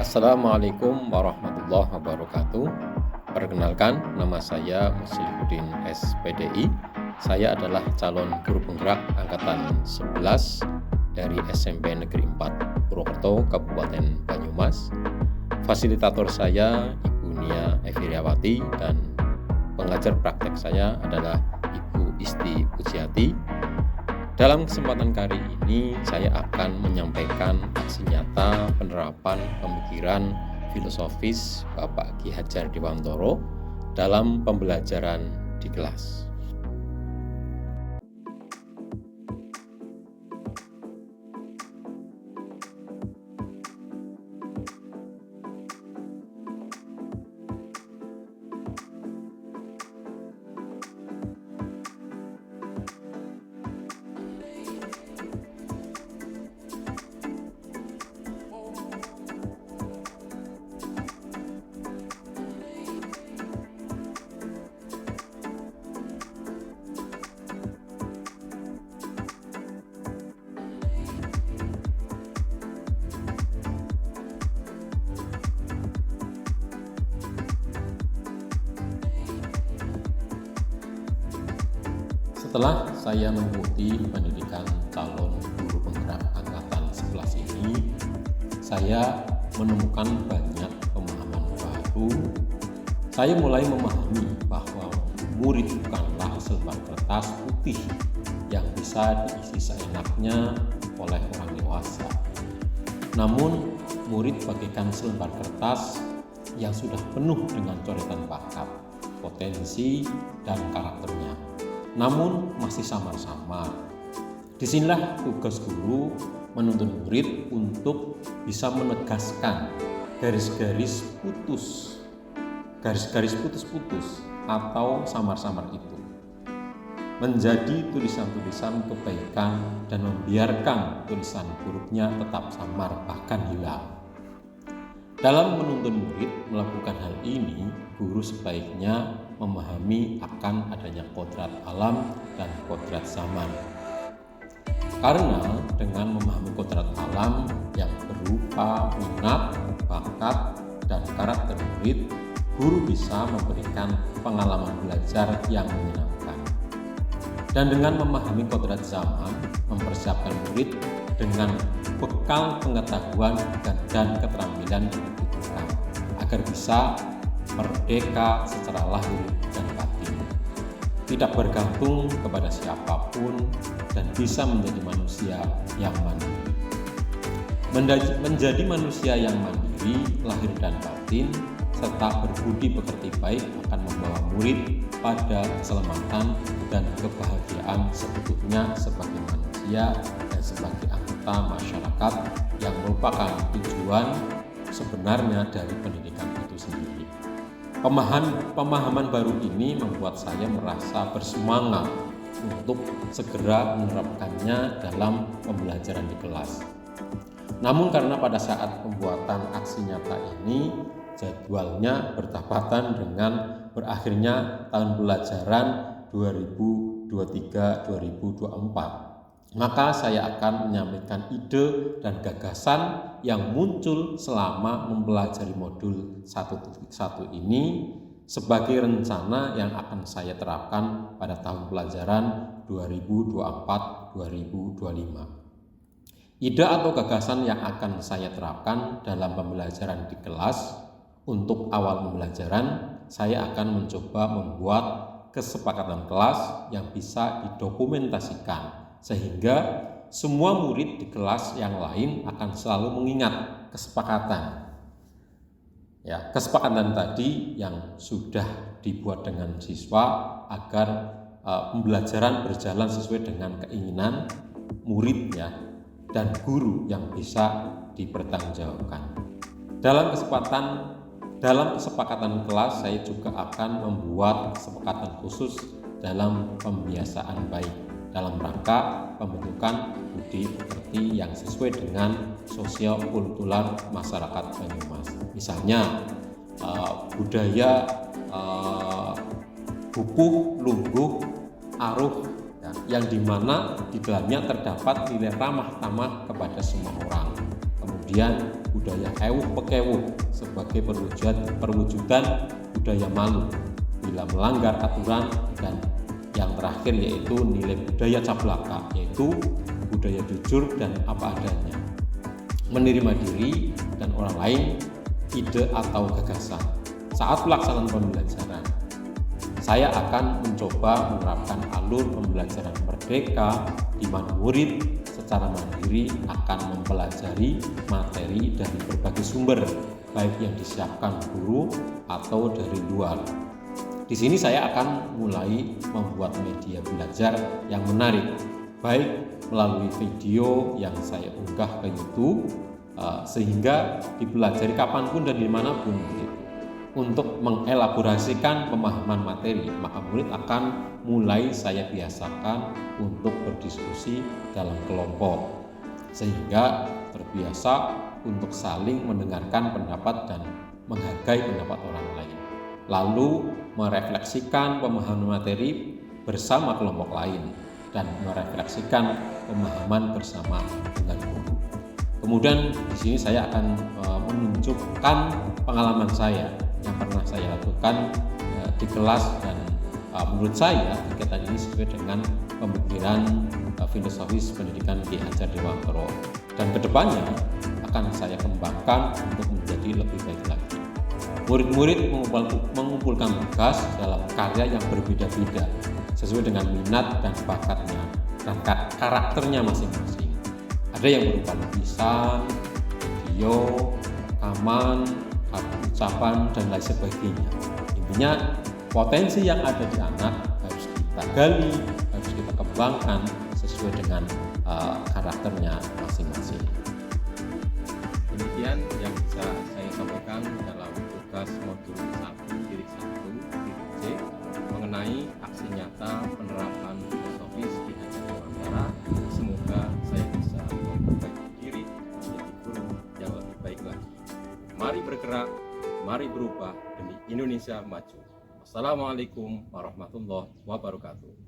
Assalamualaikum warahmatullahi wabarakatuh. Perkenalkan, nama saya Muslihuddin SPDI. Saya adalah calon guru penggerak angkatan 11 dari SMP Negeri 4 Purwokerto, Kabupaten Banyumas. Fasilitator saya Ibu Nia Eviriawati dan pengajar praktek saya adalah Ibu Isti Pujiati. Dalam kesempatan kali ini, saya akan menyampaikan aksi nyata penerapan pemikiran filosofis Bapak Ki Hajar Dewantoro dalam pembelajaran di kelas. Setelah saya mengikuti pendidikan calon guru penggerak angkatan 11 ini, saya menemukan banyak pemahaman baru. Saya mulai memahami bahwa murid bukanlah selembar kertas putih yang bisa diisi seenaknya oleh orang dewasa. Namun, murid bagaikan selembar kertas yang sudah penuh dengan coretan bakat, potensi, dan karakternya. Namun masih samar-samar. Disinilah tugas guru menuntun murid untuk bisa menegaskan garis-garis putus atau samar-samar itu menjadi tulisan-tulisan kebaikan dan membiarkan tulisan buruknya tetap samar bahkan hilang. Dalam menuntun murid melakukan hal ini, guru sebaiknya memahami akan adanya kodrat alam dan kodrat zaman. Karena dengan memahami kodrat alam yang berupa minat, bakat, dan karakter murid, guru bisa memberikan pengalaman belajar yang menyenangkan. Dan dengan memahami kodrat zaman, mempersiapkan murid dengan bekal pengetahuan dan keterampilan yang dibutuhkan agar bisa merdeka secara lahir dan batin, tidak bergantung kepada siapapun dan bisa menjadi manusia yang mandiri. Menjadi manusia yang mandiri, lahir dan batin, serta berbudi pekerti baik akan membawa murid pada keselamatan dan kebahagiaan seutuhnya sebagai manusia dan sebagai anggota masyarakat yang merupakan tujuan sebenarnya dari pendidikan itu sendiri. Pemahaman baru ini membuat saya merasa bersemangat untuk segera menerapkannya dalam pembelajaran di kelas. Namun karena pada saat pembuatan aksi nyata ini jadwalnya bertepatan dengan berakhirnya tahun pelajaran 2023-2024, maka saya akan menyampaikan ide dan gagasan yang muncul selama mempelajari modul 1.1 ini sebagai rencana yang akan saya terapkan pada tahun pelajaran 2024-2025. Ide atau gagasan yang akan saya terapkan dalam pembelajaran di kelas. Untuk awal pembelajaran, saya akan mencoba membuat kesepakatan kelas yang bisa didokumentasikan sehingga semua murid di kelas yang lain akan selalu mengingat kesepakatan. Kesepakatan tadi yang sudah dibuat dengan siswa agar pembelajaran berjalan sesuai dengan keinginan muridnya dan guru yang bisa dipertanggungjawabkan. Dalam kesepakatan kelas, saya juga akan membuat kesepakatan khusus dalam pembiasaan baik dalam rangka pembentukan budi pekerti yang sesuai dengan sosio-kultural masyarakat Banyumas. Misalnya budaya buku, lungguh, aruh, yang dimana di dalamnya terdapat nilai ramah tamah kepada semua orang. Kemudian budaya ewuh pekewuh sebagai perwujudan budaya malu bila melanggar aturan, dan yang terakhir yaitu nilai budaya caplaka, yaitu budaya jujur dan apa adanya, menerima diri dan orang lain, ide atau gagasan. Saat pelaksanaan pembelajaran, saya akan mencoba menerapkan alur pembelajaran merdeka di mana murid secara mandiri akan mempelajari materi dari berbagai sumber, baik yang disiapkan guru atau dari luar. Di sini saya akan mulai membuat media belajar yang menarik, baik melalui video yang saya unggah ke YouTube, sehingga dipelajari kapanpun dan dimanapun. Untuk mengelaborasikan pemahaman materi, maka murid akan mulai saya biasakan untuk berdiskusi dalam kelompok, sehingga terbiasa untuk saling mendengarkan pendapat dan menghargai pendapat orang lain, lalu merefleksikan pemahaman materi bersama kelompok lain dan merefleksikan pemahaman bersama dengan guru. Kemudian di sini saya akan menunjukkan pengalaman saya yang pernah saya lakukan di kelas, dan menurut saya kegiatan ini sesuai dengan pemikiran filosofis pendidikan Ki Hajar Dewantara, dan kedepannya akan saya kembangkan untuk menjadi lebih baik lagi. Murid-murid mengumpulkan tugas dalam karya yang berbeda-beda sesuai dengan minat dan bakatnya dan karakternya masing-masing. Ada yang berupa lukisan, video, rekaman, ucapan, dan lain sebagainya. Intinya potensi yang ada di anak harus kita gali, harus kita kembangkan sesuai dengan karakternya masing-masing. Demikian yang bisa saya sampaikan dalam tugas modul 1.1.C mengenai aksi nyata penerapan filosofis Ki Hajar Dewantara. Semoga saya bisa memperbaiki diri menjadi guru yang lebih baik lagi. Mari bergerak, mari berubah demi Indonesia maju. Wassalamualaikum warahmatullahi wabarakatuh.